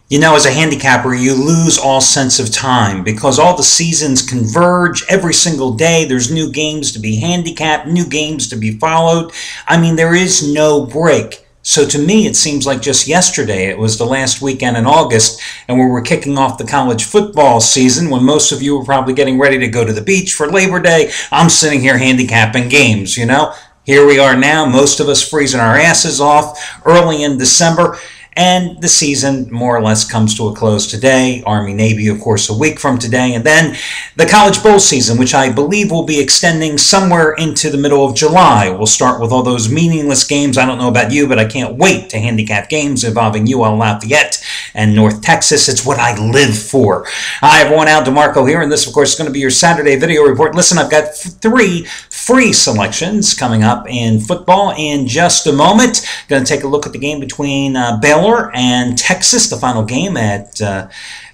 You know, as a handicapper, you lose all sense of time because all the seasons converge every single day. There's new games to be handicapped, new games to be followed. I mean, there is no break. So to me, it seems like just yesterday, it was the last weekend in August, and we were kicking off the college football season when most of you were probably getting ready to go to the beach for Labor Day. I'm sitting here handicapping games, you know. Here we are now, most of us freezing our asses off early in December. And the season more or less comes to a close today. Army-Navy, of course, a week from today. And then the College Bowl season, which I believe will be extending somewhere into the middle of July. We'll start with all those meaningless games. I don't know about you, but I can't wait to handicap games involving UL Lafayette and North Texas. It's what I live for. Hi, everyone. Al DeMarco here, and this, of course, is going to be your Saturday video report. Listen, I've got 3 free selections coming up in football in just a moment. Going to take a look at the game between Baylor and Texas, the final game at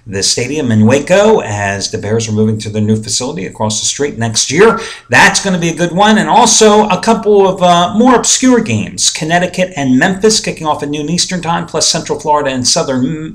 the stadium in Waco as the Bears are moving to their new facility across the street next year. That's going to be a good one. And also a couple of more obscure games. Connecticut and Memphis kicking off at noon Eastern Time, plus Central Florida and Southern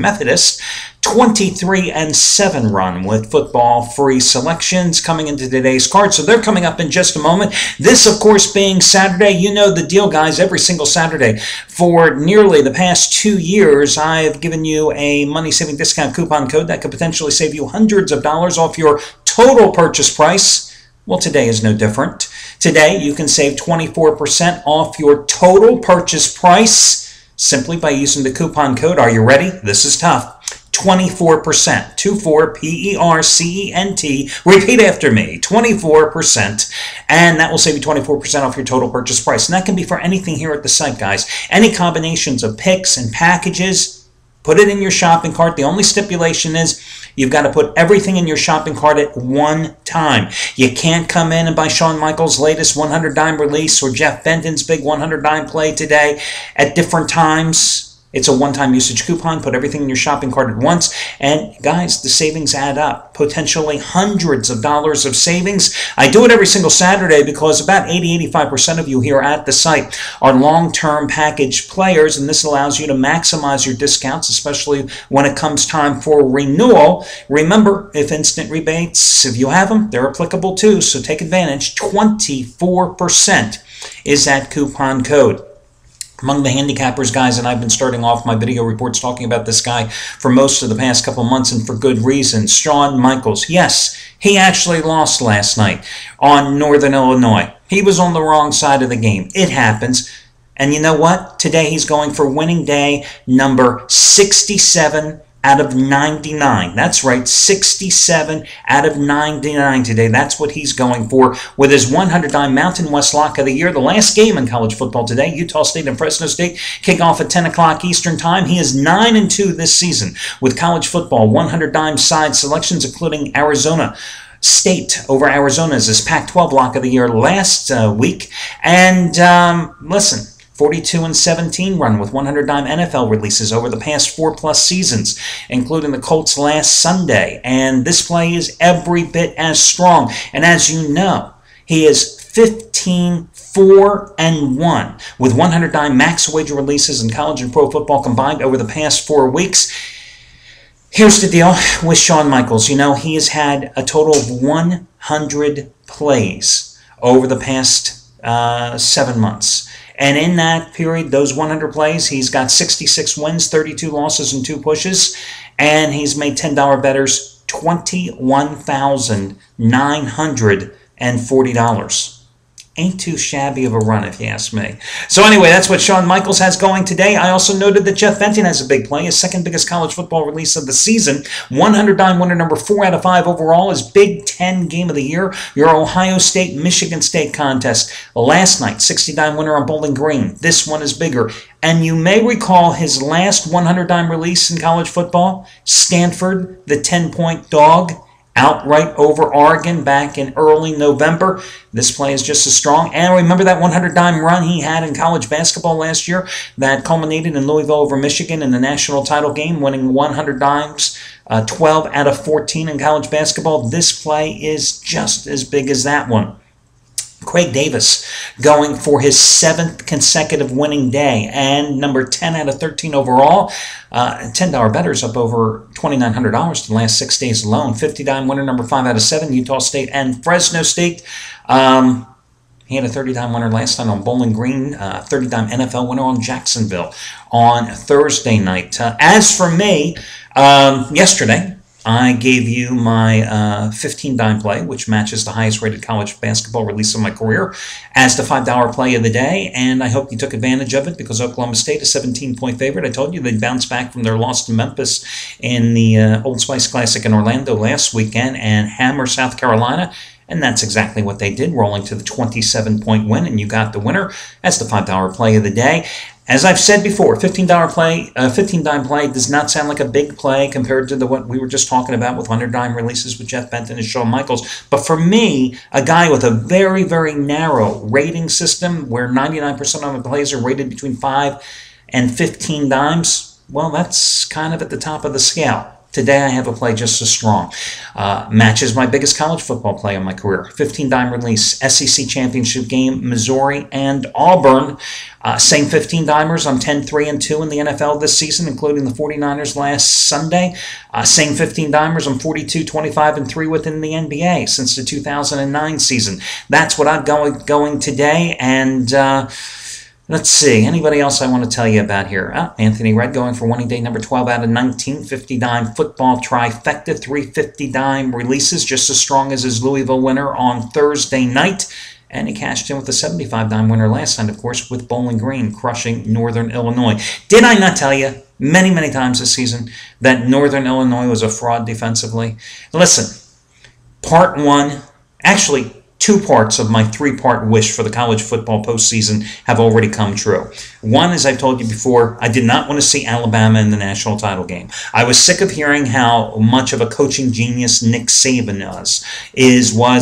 Methodist. 23-7 run with football free selections coming into today's card. So they're coming up in just a moment. This, of course, being Saturday. You know the deal, guys. Every single Saturday for nearly the past 2 years, I've given you a money-saving discount coupon code that could potentially save you hundreds of dollars off your total purchase price. Well, today is no different. Today, you can save 24% off your total purchase price simply by using the coupon code. Are you ready? This is tough. 24%, 24%, repeat after me, 24%, and that will save you 24% off your total purchase price. And that can be for anything here at the site, guys. Any combinations of picks and packages, put it in your shopping cart. The only stipulation is you've got to put everything in your shopping cart at one time. You can't come in and buy Shawn Michaels' latest 100-dime release or Jeff Benton's big 100-dime play today at different times. It's a one-time usage coupon. Put everything in your shopping cart at once. And guys, the savings add up. Potentially hundreds of dollars of savings. I do it every single Saturday because about 80-85% of you here at the site are long-term package players, and this allows you to maximize your discounts, especially when it comes time for renewal. Remember, if instant rebates, if you have them, they're applicable too, so take advantage. 24% is that coupon code. Among the handicappers, guys, and I've been starting off my video reports talking about this guy for most of the past couple months, and for good reason. Shawn Michaels. Yes, he actually lost last night on Northern Illinois. He was on the wrong side of the game. It happens. And you know what? Today he's going for winning day number 67 out of 99. That's right, 67 out of 99 today. That's what he's going for with his 100-dime Mountain West Lock of the Year. The last game in college football today, Utah State and Fresno State, kick off at 10 o'clock Eastern Time. He is 9-2 this season with college football 100-dime side selections, including Arizona State over Arizona as his Pac-12 Lock of the Year last week. And listen, 42-17 run with 100-dime NFL releases over the past 4+ seasons, including the Colts last Sunday. And this play is every bit as strong. And as you know, he is 15-4-1 with 100-dime max wager releases in college and pro football combined over the past 4 weeks. Here's the deal with Shawn Michaels. You know, he has had a total of 100 plays over the past 7 months. And in that period, those 100 plays, he's got 66 wins, 32 losses, and 2 pushes. And he's made $10 bettors $21,940. Ain't too shabby of a run, if you ask me. So anyway, that's what Shawn Michaels has going today. I also noted that Jeff Benton has a big play, his second biggest college football release of the season. 100-dime winner number 4 out of 5 overall, his Big Ten game of the year, your Ohio State-Michigan State contest. Last night, 60-dime winner on Bowling Green. This one is bigger. And you may recall his last 100-dime release in college football, Stanford, the 10-point dog, outright over Oregon back in early November. This play is just as strong. And remember that 100-dime run he had in college basketball last year that culminated in Louisville over Michigan in the national title game, winning 100 dimes, 12 out of 14 in college basketball. This play is just as big as that one. Craig Davis going for his 7th consecutive winning day and number 10 out of 13 overall. $10 bettors up over $2,900 the last 6 days alone. 50-dime winner number 5 out of 7, Utah State and Fresno State. He had a 30-dime winner last night on Bowling Green, 30-dime NFL winner on Jacksonville on Thursday night. As for me, yesterday, I gave you my 15-dime play, which matches the highest-rated college basketball release of my career, as the $5 play of the day, and I hope you took advantage of it because Oklahoma State is 17-point favorite. I told you they'd bounce back from their loss to Memphis in the Old Spice Classic in Orlando last weekend and hammer South Carolina. And that's exactly what they did, rolling to the 27-point win, and you got the winner. That's the $5 play of the day. As I've said before, $15 play, 15-dime play does not sound like a big play compared to what we were just talking about with 100-dime releases with Jeff Benton and Shawn Michaels. But for me, a guy with a very, very narrow rating system where 99% of the plays are rated between 5 and 15 dimes, well, that's kind of at the top of the scale. Today I have a play just as strong. Matches my biggest college football play of my career. 15-dime release, SEC championship game, Missouri and Auburn. Same 15-dimers. I'm 10-3-2 in the NFL this season, including the 49ers last Sunday. Same 15-dimers. I'm 42-25-3 within the NBA since the 2009 season. That's what I'm going today, and let's see. Anybody else I want to tell you about here? Anthony Red going for winning day number 12 out of 19. 50-dime football trifecta. 3 50-dime releases, just as strong as his Louisville winner on Thursday night. And he cashed in with a 75-dime winner last night, of course, with Bowling Green crushing Northern Illinois. Did I not tell you many, many times this season that Northern Illinois was a fraud defensively? Listen, part one, actually, 2 parts of my 3-part wish for the college football postseason have already come true. One, as I've told you before, I did not want to see Alabama in the national title game. I was sick of hearing how much of a coaching genius Nick Saban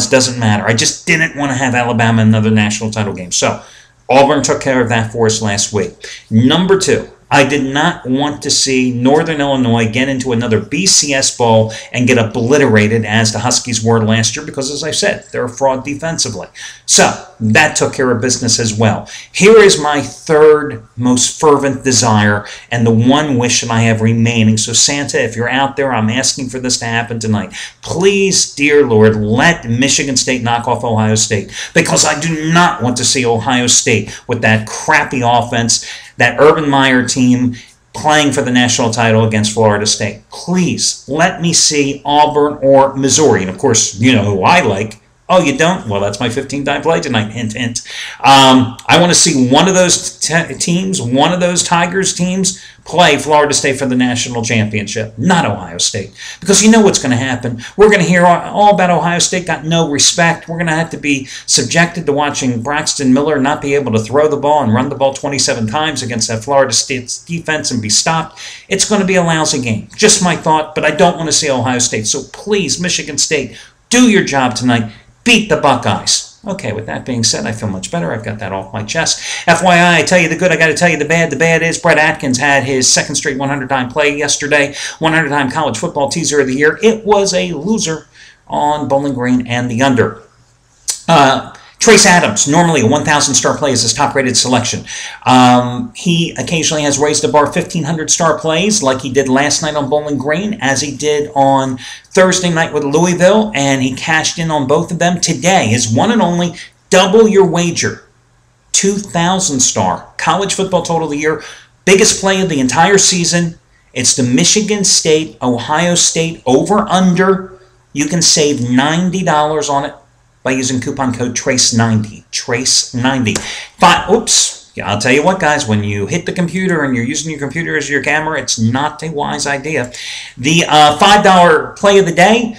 doesn't matter. I just didn't want to have Alabama in another national title game. So Auburn took care of that for us last week. Number 2, I did not want to see Northern Illinois get into another BCS bowl and get obliterated as the Huskies were last year because, as I said, they're a fraud defensively. So that took care of business as well. Here is my 3rd most fervent desire and the one wish that I have remaining. So Santa, if you're out there, I'm asking for this to happen tonight. Please, dear Lord, let Michigan State knock off Ohio State, because I do not want to see Ohio State with that crappy offense, that Urban Meyer team playing for the national title against Florida State. Please, let me see Auburn or Missouri. And, of course, you know who I like. Oh, you don't? Well, that's my 15-dime play tonight. Hint, hint. I want to see one of those teams, one of those Tigers teams, play Florida State for the national championship, not Ohio State. Because you know what's going to happen. We're going to hear all about Ohio State got no respect. We're going to have to be subjected to watching Braxton Miller not be able to throw the ball and run the ball 27 times against that Florida State defense and be stopped. It's going to be a lousy game. Just my thought, but I don't want to see Ohio State. So please, Michigan State, do your job tonight. Beat the Buckeyes. Okay, with that being said, I feel much better. I've got that off my chest. FYI, I tell you the good, I got to tell you the bad. The bad is Brett Atkins had his 2nd straight 100-dime play yesterday. 100-dime college football teaser of the year. It was a loser on Bowling Green and the under. Trace Adams, normally a 1,000-star play, is his top-rated selection. He occasionally has raised the bar 1,500-star plays, like he did last night on Bowling Green, as he did on Thursday night with Louisville, and he cashed in on both of them. Today, his one and only double your wager, 2,000-star college football total of the year, biggest play of the entire season. It's the Michigan State, Ohio State over-under. You can save $90 on it by using coupon code TRACE90. TRACE90. Oops. Yeah, I'll tell you what, guys. When you hit the computer and you're using your computer as your camera, it's not a wise idea. The $5 play of the day,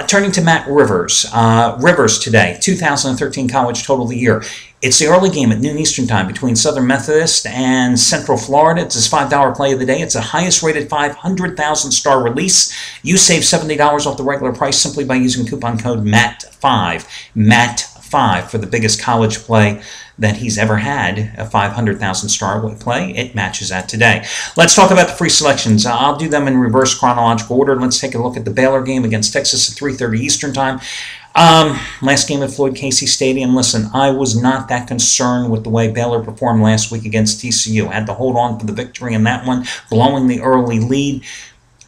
turning to Matt Rivers. Rivers today, 2013 college total of the year. It's the early game at noon Eastern Time between Southern Methodist and Central Florida. It's his $5 play of the day. It's a highest-rated 500,000-star release. You save $70 off the regular price simply by using coupon code MATT5. MATT5 for the biggest college play that he's ever had, a 500,000-star play. It matches that today. Let's talk about the free selections. I'll do them in reverse chronological order. Let's take a look at the Baylor game against Texas at 3:30 Eastern Time. Last game at Floyd Casey Stadium. Listen, I was not that concerned with the way Baylor performed last week against TCU. Had to hold on for the victory in that one, blowing the early lead.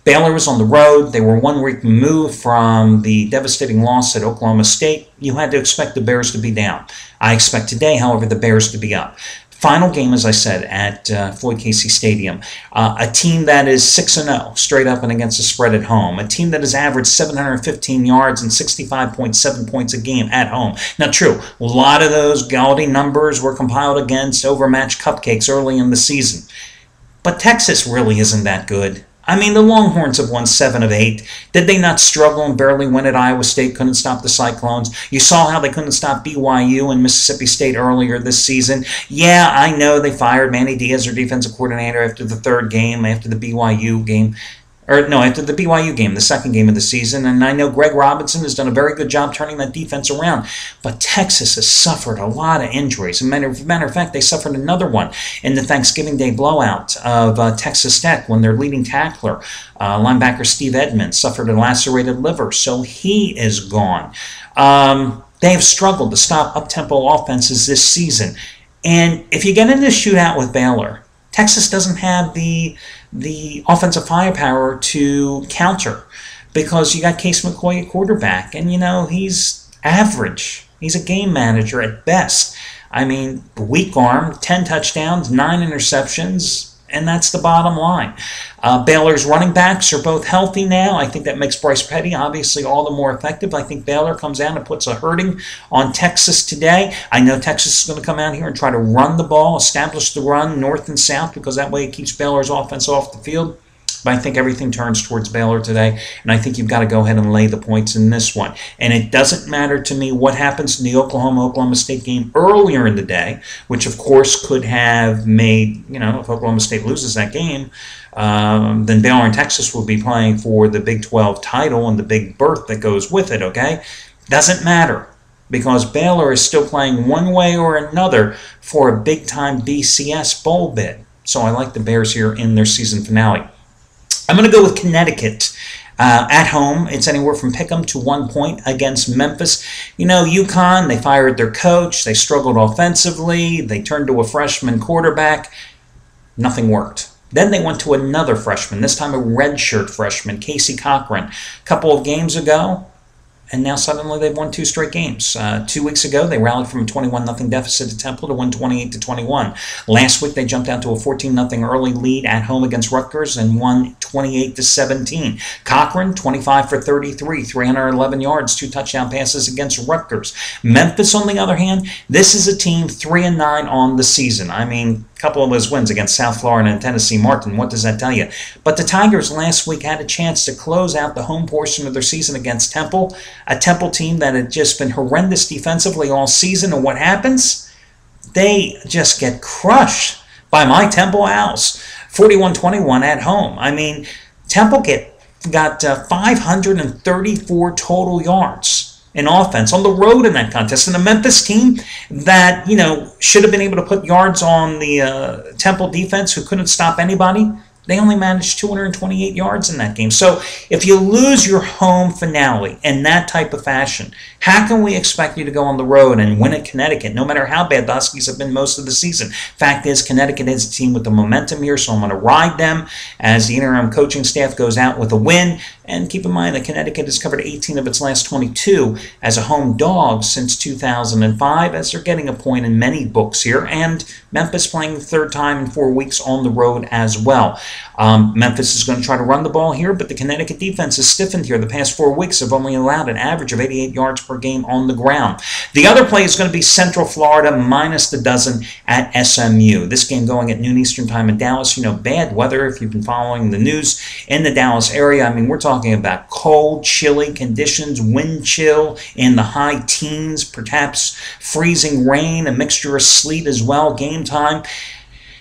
Baylor was on the road. They were 1 week removed from the devastating loss at Oklahoma State. You had to expect the Bears to be down. I expect today, however, the Bears to be up. Final game, as I said, at Floyd Casey Stadium. A team that is 6-0 straight up and against the spread at home. A team that has averaged 715 yards and 65.7 points a game at home. Now, true, a lot of those gaudy numbers were compiled against overmatched cupcakes early in the season. But Texas really isn't that good. I mean, the Longhorns have won 7 of 8. Did they not struggle and barely win at Iowa State? Couldn't stop the Cyclones. You saw how they couldn't stop BYU and Mississippi State earlier this season. Yeah, I know they fired Manny Diaz, their defensive coordinator, after the third game, after the BYU game. After the BYU game, the second game of the season. And I know Greg Robinson has done a very good job turning that defense around. But Texas has suffered a lot of injuries. As a matter of fact, they suffered another one in the Thanksgiving Day blowout of Texas Tech when their leading tackler, linebacker Steve Edmonds, suffered a lacerated liver. So he is gone. They have struggled to stop up-tempo offenses this season. And if you get into a shootout with Baylor, Texas doesn't have the offensive firepower to counter because you got Case McCoy at quarterback, and he's average. He's a game manager at best. I mean, weak arm, 10 touchdowns, 9 interceptions, and that's the bottom line. Baylor's running backs are both healthy now. I think that makes Bryce Petty obviously all the more effective. I think Baylor comes out and puts a hurting on Texas today. I know Texas is going to come out here and try to run the ball, establish the run north and south, because that way it keeps Baylor's offense off the field. But I think everything turns towards Baylor today, and I think you've got to go ahead and lay the points in this one. And it doesn't matter to me what happens in the Oklahoma State game earlier in the day, which of course could have made, if Oklahoma State loses that game, then Baylor and Texas will be playing for the Big 12 title and the big berth that goes with it, okay? Doesn't matter, because Baylor is still playing one way or another for a big-time BCS bowl bid. So I like the Bears here in their season finale. I'm going to go with Connecticut at home. It's anywhere from pick'em to 1 point against Memphis. UConn, they fired their coach. They struggled offensively. They turned to a freshman quarterback. Nothing worked. Then they went to another freshman, this time a redshirt freshman, Casey Cochran, a couple of games ago. And now suddenly they've won 2 straight games. 2 weeks ago, they rallied from a 21-0 deficit to Temple to win 28-21. Last week, they jumped out to a 14-0 early lead at home against Rutgers and won 28-17. Cochran, 25 for 33, 311 yards, 2 touchdown passes against Rutgers. Memphis, on the other hand, this is a team 3-9 on the season. I mean, a couple of those wins against South Florida and Tennessee Martin. What does that tell you? But the Tigers last week had a chance to close out the home portion of their season against Temple, a Temple team that had just been horrendous defensively all season. And what happens? They just get crushed by my Temple Owls, 41-21 at home. I mean, Temple got 534 total yards in offense on the road in that contest. And the Memphis team that, should have been able to put yards on the Temple defense, who couldn't stop anybody, they only managed 228 yards in that game. So if you lose your home finale in that type of fashion, how can we expect you to go on the road and win at Connecticut, no matter how bad the Huskies have been most of the season? Fact is, Connecticut is a team with the momentum here, so I'm going to ride them as the interim coaching staff goes out with a win. And keep in mind that Connecticut has covered 18 of its last 22 as a home dog since 2005, as they're getting a point in many books here. And Memphis playing the third time in 4 weeks on the road as well. Memphis is going to try to run the ball here, but the Connecticut defense has stiffened here. The past 4 weeks have only allowed an average of 88 yards per game on the ground. The other play is going to be Central Florida minus the dozen at SMU. This game going at noon Eastern time in Dallas. Bad weather if you've been following the news in the Dallas area. I mean, we're talking about cold, chilly conditions, wind chill in the high teens, perhaps freezing rain, a mixture of sleet as well, game time.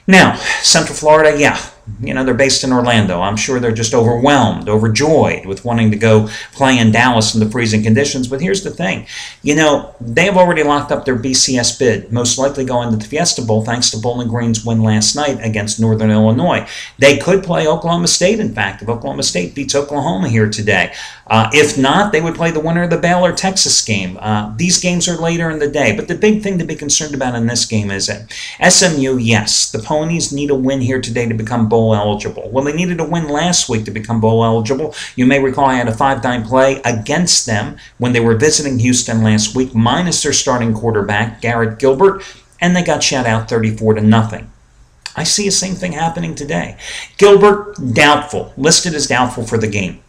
Now, Central Florida, yeah, they're based in Orlando. I'm sure they're just overwhelmed, overjoyed with wanting to go play in Dallas in the freezing conditions. But here's the thing. They have already locked up their BCS bid, most likely going to the Fiesta Bowl thanks to Bowling Green's win last night against Northern Illinois. They could play Oklahoma State, in fact, if Oklahoma State beats Oklahoma here today. If not, they would play the winner of the Baylor-Texas game. These games are later in the day. But the big thing to be concerned about in this game is that SMU, yes, the Ponies need a win here today to become bowl eligible. Well, they needed a win last week to become bowl eligible. You may recall I had a 5-dime play against them when they were visiting Houston last week, minus their starting quarterback, Garrett Gilbert, and they got shut out 34-0. I see the same thing happening today. Gilbert, doubtful, listed as doubtful for the game.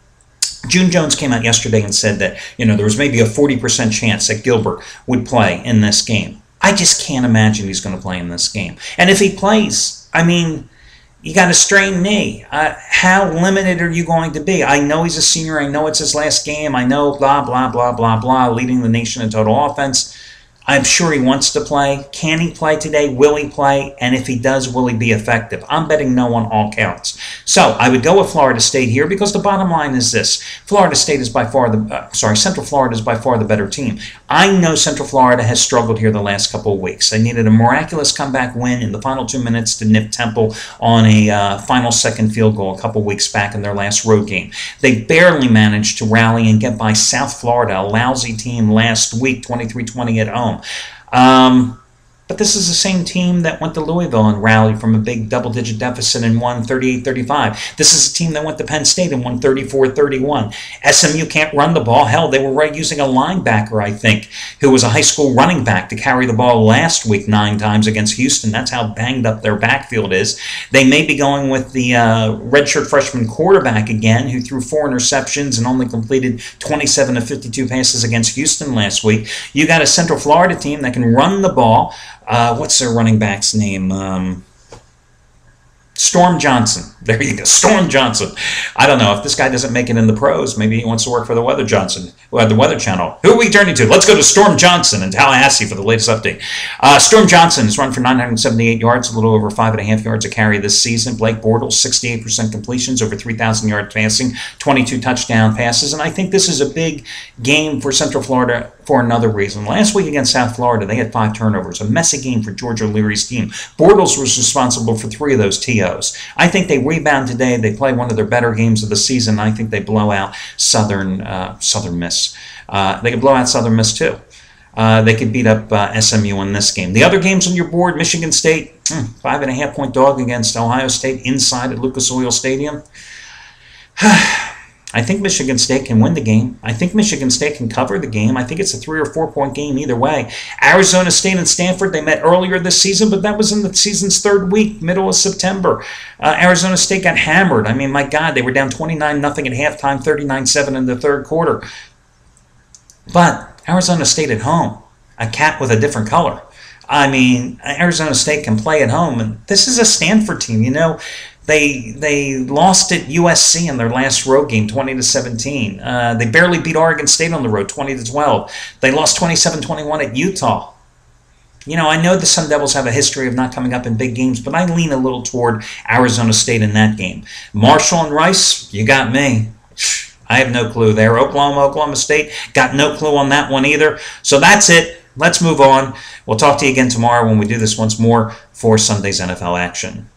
June Jones came out yesterday and said that, there was maybe a 40% chance that Gilbert would play in this game. I just can't imagine he's going to play in this game. And if he plays, you got a strained knee. How limited are you going to be? I know he's a senior. I know it's his last game. I know blah, blah, blah, blah, blah, leading the nation in total offense. I'm sure he wants to play. Can he play today? Will he play? And if he does, will he be effective? I'm betting no on all counts. So I would go with Florida State here because the bottom line is this. Florida State is by far Central Florida is by far the better team. I know Central Florida has struggled here the last couple of weeks. They needed a miraculous comeback win in the final 2 minutes to nip Temple on a final second field goal a couple weeks back in their last road game. They barely managed to rally and get by South Florida, a lousy team last week, 23-20 at home. But this is the same team that went to Louisville and rallied from a big double-digit deficit and won 38-35. This is a team that went to Penn State and won 34-31. SMU can't run the ball. Hell, they were using a linebacker, I think, who was a high school running back to carry the ball last week 9 times against Houston. That's how banged up their backfield is. They may be going with the redshirt freshman quarterback again, who threw 4 interceptions and only completed 27 of 52 passes against Houston last week. You got a Central Florida team that can run the ball. What's their running back's name? Storm Johnson. There you go, Storm Johnson. I don't know if this guy doesn't make it in the pros. Maybe he wants to work for the Weather Channel. Who are we turning to? Let's go to Storm Johnson in Tallahassee for the latest update. Storm Johnson has run for 978 yards, a little over 5.5 yards a carry this season. Blake Bortles, 68% completions, over 3,000 yards passing, 22 touchdown passes. And I think this is a big game for Central Florida for another reason. Last week against South Florida, they had 5 turnovers, a messy game for George O'Leary's team. Bortles was responsible for 3 of those TOs. I think they rebound today. They play one of their better games of the season. I think they blow out Southern Miss. They could blow out Southern Miss too. They could beat up SMU in this game. The other games on your board: Michigan State, 5.5-point dog against Ohio State inside at Lucas Oil Stadium. I think Michigan State can win the game. I think Michigan State can cover the game. I think it's a 3 or 4 point game either way. Arizona State and Stanford, they met earlier this season, but that was in the season's 3rd week, middle of September. Arizona State got hammered. I mean, my God, they were down 29-0 at halftime, 39-7 in the 3rd quarter. But Arizona State at home, a cat with a different color. I mean, Arizona State can play at home, and this is a Stanford team, They lost at USC in their last road game, 20-17. They barely beat Oregon State on the road, 20-12. They lost 27-21 at Utah. I know the Sun Devils have a history of not coming up in big games, but I lean a little toward Arizona State in that game. Marshall and Rice, you got me. I have no clue there. Oklahoma State, got no clue on that one either. So that's it. Let's move on. We'll talk to you again tomorrow when we do this once more for Sunday's NFL action.